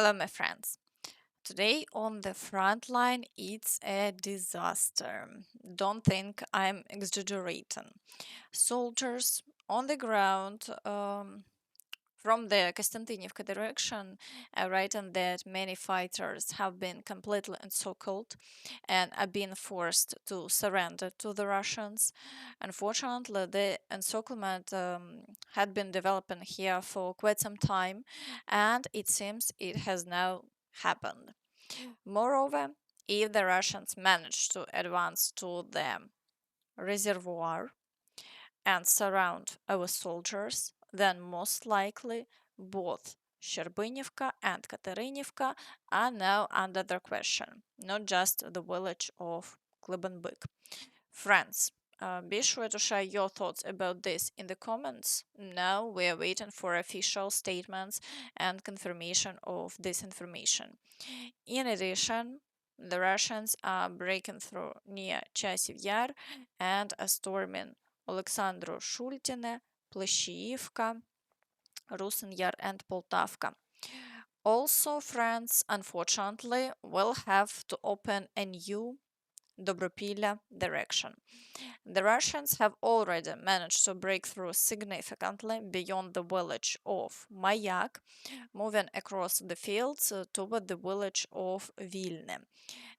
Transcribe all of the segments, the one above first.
Hello, my friends. Today on the front line, it's a disaster. Don't think I'm exaggerating. Soldiers on the ground from the Kostyantynivka direction are writing that many fighters have been completely encircled and are being forced to surrender to the Russians. Unfortunately, the encirclement had been developing here for quite some time, and it seems it has now happened. Moreover, if the Russians manage to advance to the reservoir and surround our soldiers, then most likely both Sherbinivka and Katerinivka are now under the question, not just the village of Klebenbyk. Friends, be sure to share your thoughts about this in the comments. Now we are waiting for official statements and confirmation of this information. In addition, the Russians are breaking through near Chasiv Yar and are storming Alexandru Shultine, Pleshiivka, Rusin Yar, and Poltavka. Also, France, unfortunately, will have to open a new Dobropillia direction. The Russians have already managed to break through significantly beyond the village of Mayak, moving across the fields toward the village of Vilne.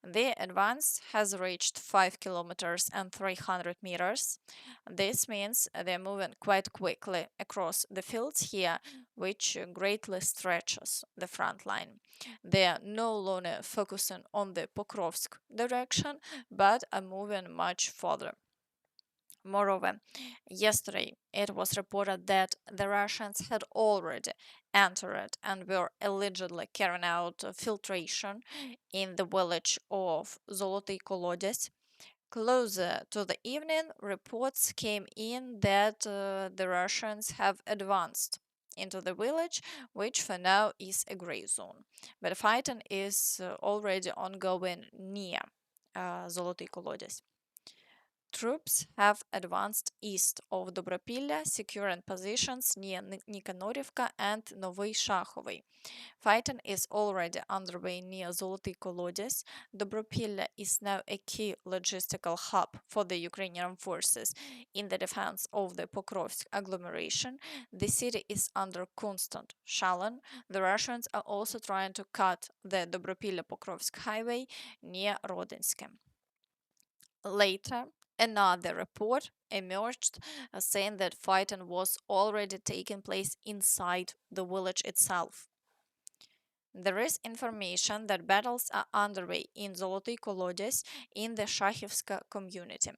Their advance has reached 5 kilometers and 300 meters. This means they're moving quite quickly across the fields here, which greatly stretches the front line. They are no longer focusing on the Pokrovsk direction, but are moving much further. Moreover, yesterday it was reported that the Russians had already entered and were allegedly carrying out filtration in the village of Zolotyi Kolodyaz. Closer to the evening, reports came in that the Russians have advanced into the village, which for now is a gray zone. But fighting is already ongoing near Zolotyi Kolodyaz. Troops have advanced east of Dobropillia, securing positions near Nikanorivka and Novy Shakhovy. Fighting is already underway near Zolotyi Kolodyaz. Dobropillia is now a key logistical hub for the Ukrainian forces in the defense of the Pokrovsk agglomeration. The city is under constant shelling. The Russians are also trying to cut the Dobropillia-Pokrovsk highway near Rodinske. Later, another report emerged saying that fighting was already taking place inside the village itself. There is information that battles are underway in Zolotyi Kolodyaz in the Shakhivska community.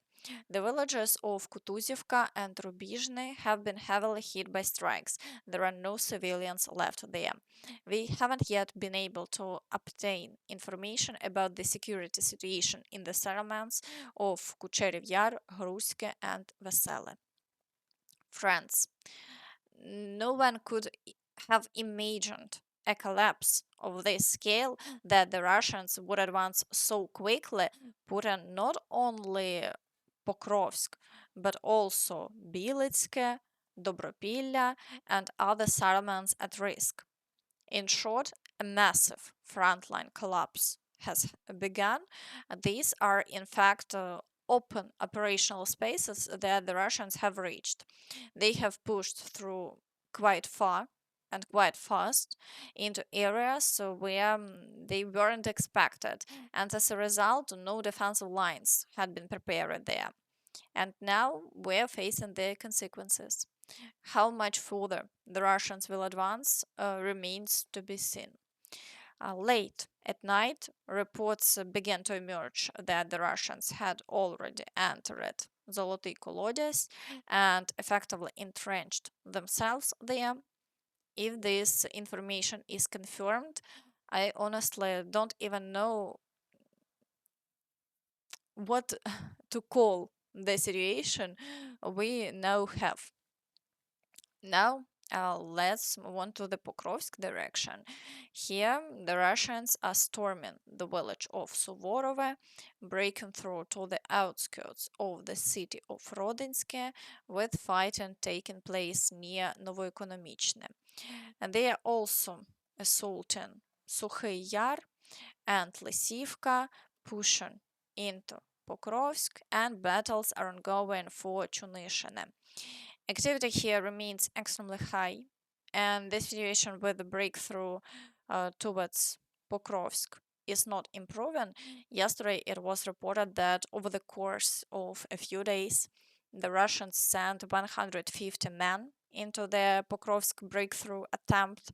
The villages of Kutuzivka and Rubizhny have been heavily hit by strikes. There are no civilians left there. We haven't yet been able to obtain information about the security situation in the settlements of Kucherev Yar, Hruske, and Vesele. Friends, no one could have imagined a collapse of this scale, that the Russians would advance so quickly, putting not only Pokrovsk but also Bilitske, Dobropillia, and other settlements at risk. In short, a massive frontline collapse has begun. These are, in fact, open operational spaces that the Russians have reached. They have pushed through quite far and quite fast into areas where they weren't expected, and as a result, no defensive lines had been prepared there. And now we're facing the consequences. How much further the Russians will advance remains to be seen. Late at night, reports began to emerge that the Russians had already entered Zolotyi Kolodyaz and effectively entrenched themselves there. If this information is confirmed, I honestly don't even know what to call the situation we now have. Now, let's move on to the Pokrovsk direction. Here, the Russians are storming the village of Suvorove, breaking through to the outskirts of the city of Rodinske, with fighting taking place near Novoekonomichne. And they are also assaulting Sukhy Yar and Lysivka, pushing into Pokrovsk, and battles are ongoing for Chunishine. Activity here remains extremely high, and the situation with the breakthrough towards Pokrovsk is not improving. Yesterday, it was reported that over the course of a few days, the Russians sent 150 men into the Pokrovsk breakthrough attempt,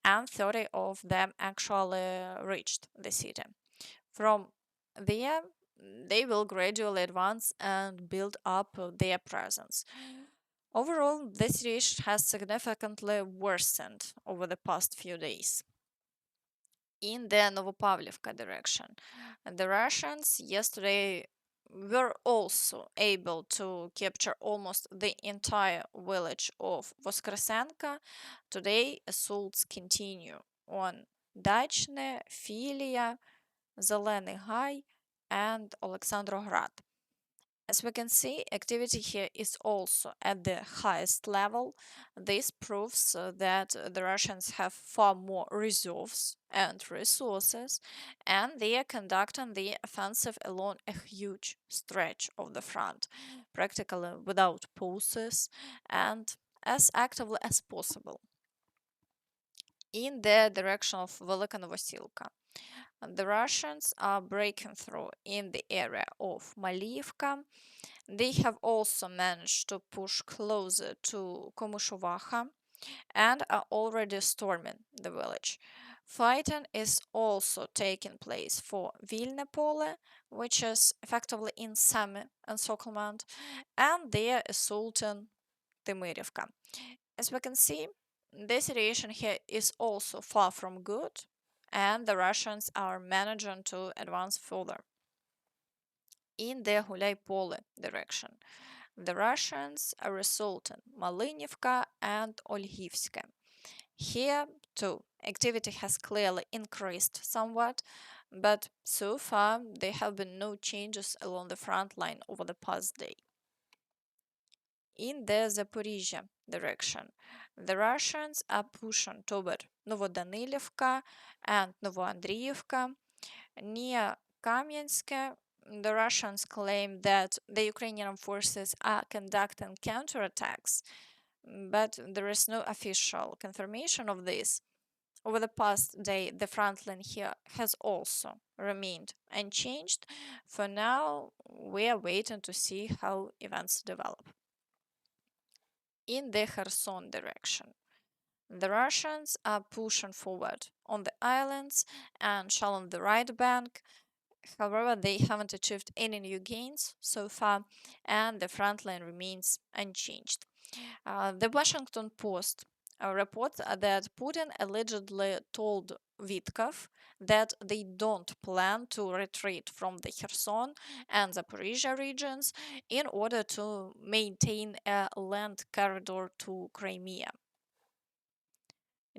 and 30 of them actually reached the city. From there, they will gradually advance and build up their presence. Overall, the situation has significantly worsened over the past few days. In the Novopavlivka direction, the Russians yesterday were also able to capture almost the entire village of Voskresenka. Today, assaults continue on Dachne, Filia, Zelený Gай, and Alexandrograd. As we can see, activity here is also at the highest level. This proves that the Russians have far more reserves and resources, and they are conducting the offensive along a huge stretch of the front, practically without pauses and as actively as possible. In the direction of Velyka Novosilka, the Russians are breaking through in the area of Malivka. They have also managed to push closer to Komushovaha and are already storming the village. Fighting is also taking place for Vilna Pole, which is effectively in semi-encirclement, and they are assaulting Timirivka. As we can see, the situation here is also far from good, and the Russians are managing to advance further in the Hulay Pole direction. The Russians are assaulting Malinivka and Olgivska. Here, too, activity has clearly increased somewhat, but so far there have been no changes along the front line over the past day. In the Zaporizhia direction, the Russians are pushing toward Novodanilivka and Novoandriivka. Near Kamyansk, the Russians claim that the Ukrainian forces are conducting counterattacks, but there is no official confirmation of this. Over the past day, the front line here has also remained unchanged. For now, we are waiting to see how events develop. In the Kherson direction, the Russians are pushing forward on the islands and shell on the right bank. However, they haven't achieved any new gains so far, and the front line remains unchanged. The Washington Post reports that Putin allegedly told Vitkov that they don't plan to retreat from the Kherson and Zaporizhia regions in order to maintain a land corridor to Crimea.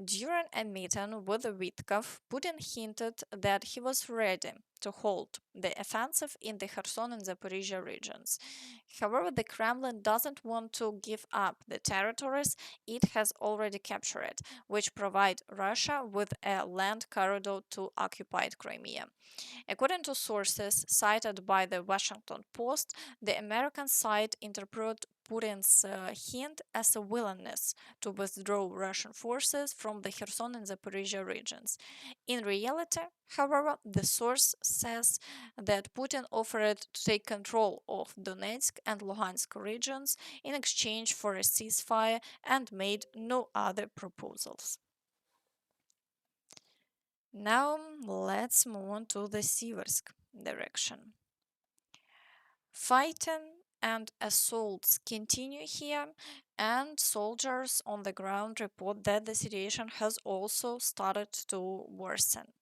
During a meeting with Vitkov, Putin hinted that he was ready to hold the offensive in the Kherson and Zaporizhia regions. However, the Kremlin doesn't want to give up the territories it has already captured, which provide Russia with a land corridor to occupied Crimea. According to sources cited by the Washington Post, the American side interpreted Putin's hint as a willingness to withdraw Russian forces from the Kherson and Zaporizhia regions. In reality, however, the source says that Putin offered to take control of Donetsk and Luhansk regions in exchange for a ceasefire and made no other proposals. Now let's move on to the Siversk direction. Fighting and assaults continue here, and soldiers on the ground report that the situation has also started to worsen.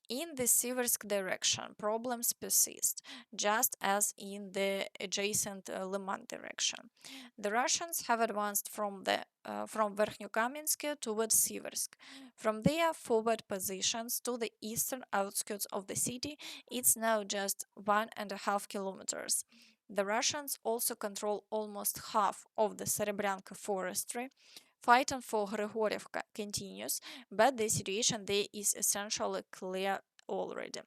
In the Siversk direction, problems persist, just as in the adjacent Lyman direction. The Russians have advanced from Verkhnyokamensky towards Siversk. From their forward positions to the eastern outskirts of the city, it's now just 1.5 kilometers. The Russians also control almost half of the Serebryanka forestry. Fighting for Grigorivka continues, but the situation there is essentially clear already.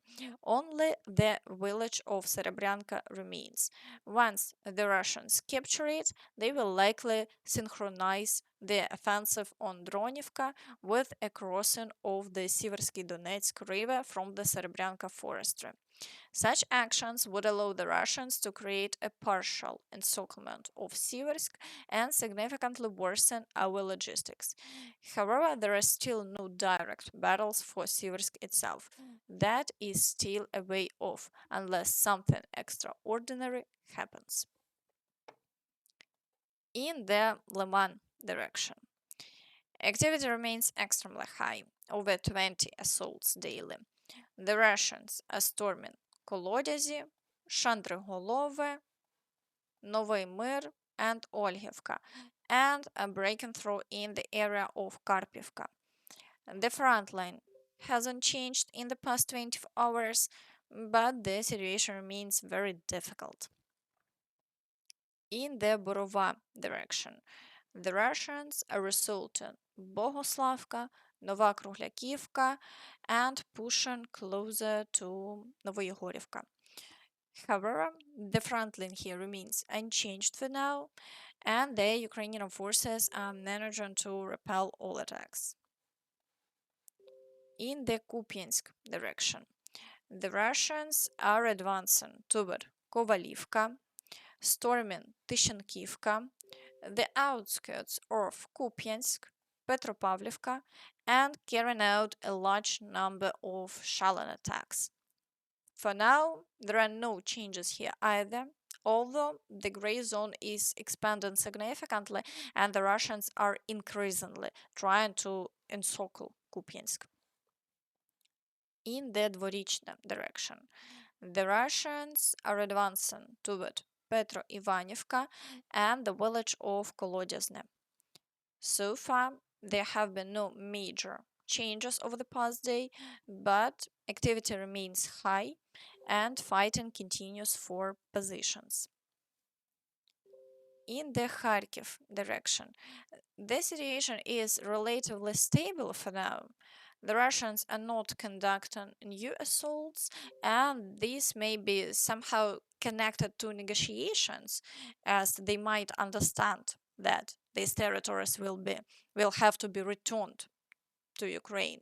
Only the village of Serebryanka remains. Once the Russians capture it, they will likely synchronize the offensive on Dronivka with a crossing of the Siversk Donetsk River from the Serebryanka forestry. Such actions would allow the Russians to create a partial encirclement of Siversk and significantly worsen our logistics. However, there are still no direct battles for Siversk itself. That is still a way off, unless something extraordinary happens. In the Lyman direction, activity remains extremely high, over 20 assaults daily. The Russians are storming Kolodyaz, Shandrigolove, Novy Mir, and Olgivka, and are breaking through in the area of Kharkivka. The front line hasn't changed in the past 24 hours, but the situation remains very difficult. In the Borova direction, the Russians are assaulting Bogoslavka, Nova Kruhlякivka, and pushing closer to Novoyegorivka. However, the front line here remains unchanged for now, and the Ukrainian forces are managing to repel all attacks. In the Kupiansk direction, the Russians are advancing toward Kovalivka, storming Tishankivka, the outskirts of Kupiansk, Petropavlivka, and carrying out a large number of shallow attacks. For now, there are no changes here either, although the gray zone is expanding significantly and the Russians are increasingly trying to encircle Kupiansk. In the Dvorichna direction, the Russians are advancing toward Petro Ivanivka and the village of Kolodyazne. So far, there have been no major changes over the past day, but activity remains high and fighting continues for positions. In the Kharkiv direction, the situation is relatively stable for now. The Russians are not conducting new assaults, and this may be somehow connected to negotiations, as they might understand that these territories will have to be returned to Ukraine.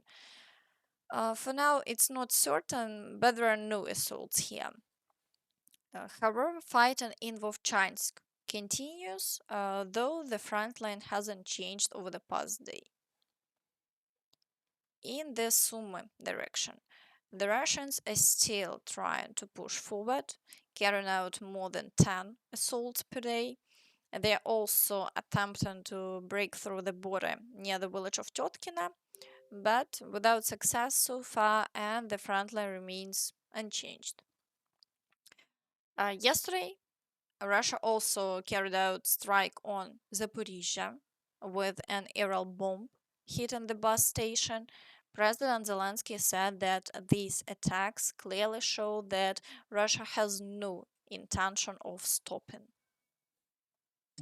For now, it's not certain, but there are no assaults here. However, fighting in Vovchansk continues, though the front line hasn't changed over the past day. In the Sumy direction, the Russians are still trying to push forward, carrying out more than 10 assaults per day. They are also attempting to break through the border near the village of Tetkina, but without success so far, and the front line remains unchanged. Yesterday, Russia also carried out strike on Zaporizhia with an aerial bomb hitting the bus station. President Zelensky said that these attacks clearly show that Russia has no intention of stopping.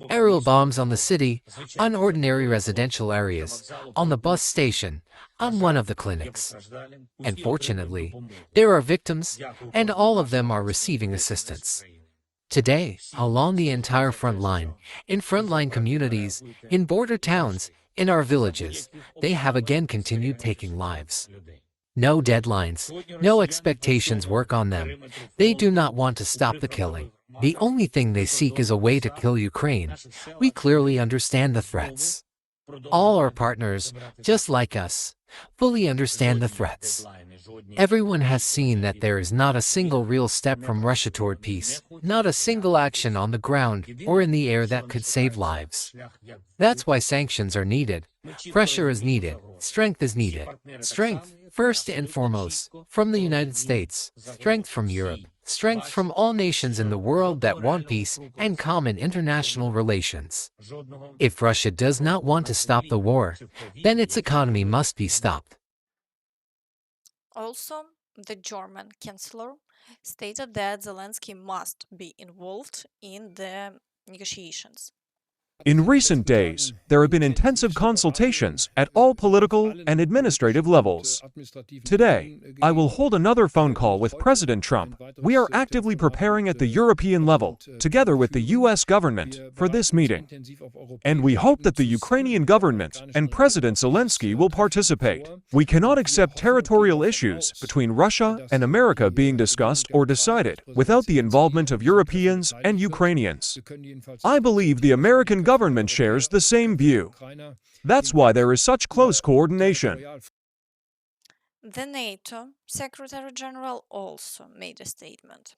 Aerial bombs on the city, on ordinary residential areas, on the bus station, on one of the clinics. And fortunately, there are victims, and all of them are receiving assistance. Today, along the entire front line, in frontline communities, in border towns, in our villages, they have again continued taking lives. No deadlines, no expectations work on them. They do not want to stop the killing. The only thing they seek is a way to kill Ukraine. We clearly understand the threats. All our partners, just like us, fully understand the threats. Everyone has seen that there is not a single real step from Russia toward peace, not a single action on the ground or in the air that could save lives. That's why sanctions are needed. Pressure is needed. Strength is needed. Strength, first and foremost, from the United States. Strength from Europe. Strength from all nations in the world that want peace and common international relations. If Russia does not want to stop the war, then its economy must be stopped. Also, the German chancellor stated that Zelensky must be involved in the negotiations. In recent days, there have been intensive consultations at all political and administrative levels. Today, I will hold another phone call with President Trump. We are actively preparing at the European level, together with the US government, for this meeting. And we hope that the Ukrainian government and President Zelensky will participate. We cannot accept territorial issues between Russia and America being discussed or decided without the involvement of Europeans and Ukrainians. I believe the American government shares the same view. That's why there is such close coordination. The NATO Secretary General also made a statement.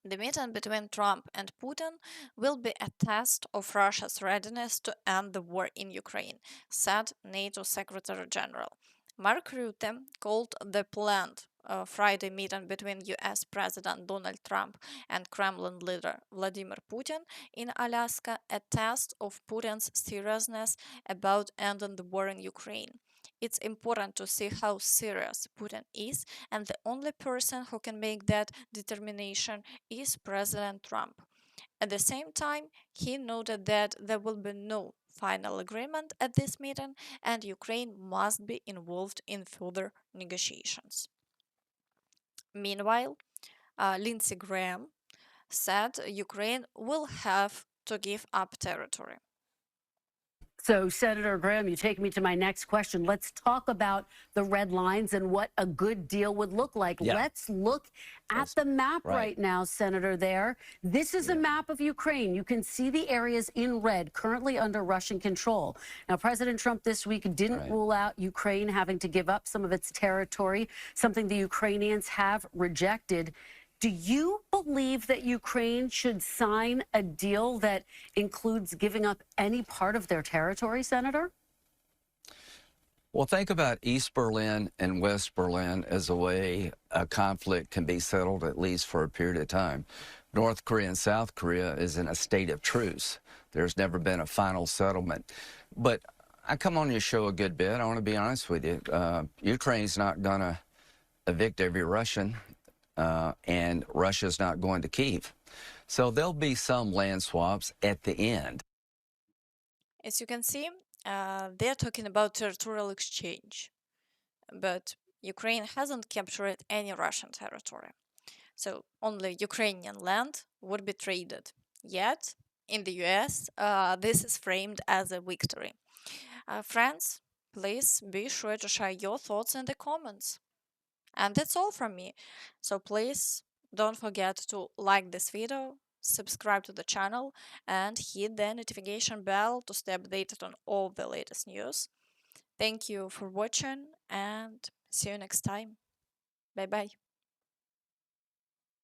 The meeting between Trump and Putin will be a test of Russia's readiness to end the war in Ukraine, said NATO Secretary General. Mark Rutte called the planned Friday meeting between US President Donald Trump and Kremlin leader Vladimir Putin in Alaska a test of Putin's seriousness about ending the war in Ukraine. It's important to see how serious Putin is, and the only person who can make that determination is President Trump. At the same time, he noted that there will be no final agreement at this meeting, and Ukraine must be involved in further negotiations. Meanwhile, Lindsey Graham said Ukraine will have to give up territory. So, Senator Graham, you take me to my next question. Let's talk about the red lines and what a good deal would look like. Yeah. Let's look at the map right now, Senator, there. This is a map of Ukraine. You can see the areas in red currently under Russian control. Now, President Trump this week didn't rule out Ukraine having to give up some of its territory, something the Ukrainians have rejected. Do you believe that Ukraine should sign a deal that includes giving up any part of their territory, Senator? Well, think about East Berlin and West Berlin as a way a conflict can be settled, at least for a period of time. North Korea and South Korea is in a state of truce. There's never been a final settlement. But I come on your show a good bit. I want to be honest with you. Ukraine's not going to evict every Russian. And Russia's not going to Kyiv. So there'll be some land swaps at the end. As you can see, they're talking about territorial exchange, but Ukraine hasn't captured any Russian territory. So only Ukrainian land would be traded. Yet, in the US, this is framed as a victory. Friends, please be sure to share your thoughts in the comments. And that's all from me. So please don't forget to like this video, subscribe to the channel, and hit the notification bell to stay updated on all the latest news. Thank you for watching and see you next time. Bye bye.